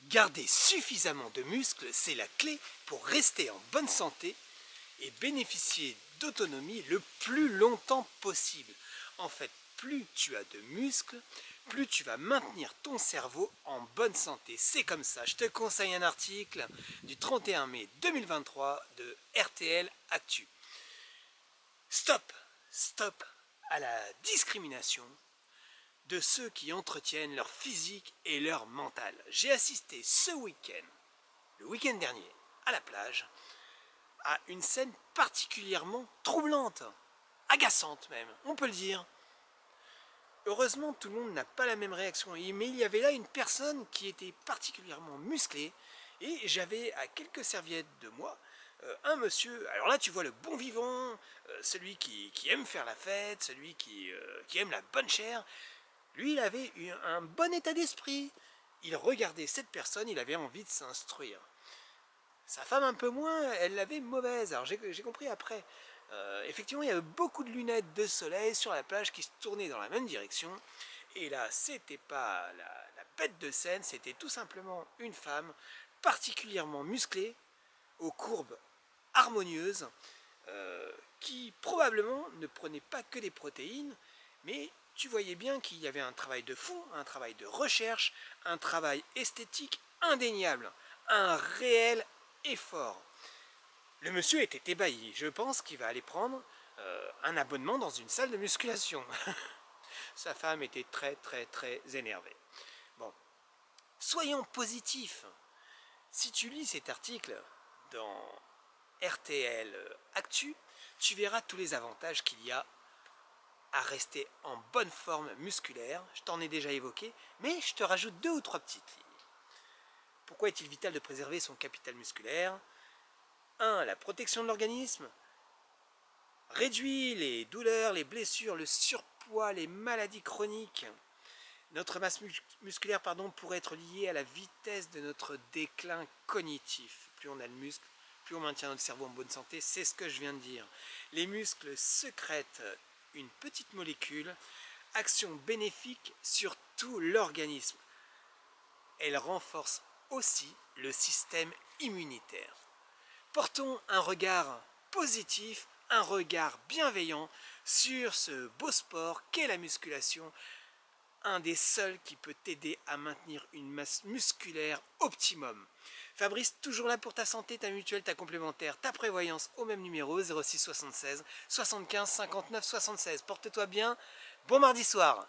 Garder suffisamment de muscles, c'est la clé pour rester en bonne santé et bénéficier d'autonomie le plus longtemps possible. En fait, plus tu as de muscles, plus tu vas maintenir ton cerveau en bonne santé. C'est comme ça. Je te conseille un article du 31 mai 2023 de RTL Actu. Stop, stop à la discrimination de ceux qui entretiennent leur physique et leur mental. J'ai assisté ce week-end, le week-end dernier, à la plage, à une scène particulièrement troublante, agaçante même, on peut le dire. Heureusement, tout le monde n'a pas la même réaction, mais il y avait là une personne qui était particulièrement musclée, et j'avais à quelques serviettes de moi un monsieur, alors là tu vois le bon vivant, celui qui aime faire la fête, celui qui aime la bonne chair. Lui, il avait un bon état d'esprit. Il regardait cette personne, il avait envie de s'instruire. Sa femme un peu moins, elle l'avait mauvaise. Alors j'ai compris après. Effectivement, il y avait beaucoup de lunettes de soleil sur la plage qui se tournaient dans la même direction. Et là, c'était pas la bête de scène, c'était tout simplement une femme particulièrement musclée, aux courbes harmonieuses, qui probablement ne prenait pas que des protéines, mais tu voyais bien qu'il y avait un travail de fond, un travail de recherche, un travail esthétique indéniable, un réel effort. Le monsieur était ébahi, je pense qu'il va aller prendre un abonnement dans une salle de musculation. Sa femme était très énervée. Bon, soyons positifs. Si tu lis cet article dans RTL Actu, tu verras tous les avantages qu'il y a à rester en bonne forme musculaire. Je t'en ai déjà évoqué, mais je te rajoute 2 ou 3 petites lignes. Pourquoi est-il vital de préserver son capital musculaire? 1. La protection de l'organisme. Réduit les douleurs, les blessures, le surpoids, les maladies chroniques. Notre masse musculaire pourrait être liée à la vitesse de notre déclin cognitif. Plus on a de muscles, plus on maintient notre cerveau en bonne santé, c'est ce que je viens de dire. Les muscles sécrètent une petite molécule, action bénéfique sur tout l'organisme. Elle renforce aussi le système immunitaire. Portons un regard positif, un regard bienveillant sur ce beau sport qu'est la musculation, un des seuls qui peut t'aider à maintenir une masse musculaire optimum. Fabrice, toujours là pour ta santé, ta mutuelle, ta complémentaire, ta prévoyance au même numéro 06 76 75 59 76. Porte-toi bien, bon mardi soir.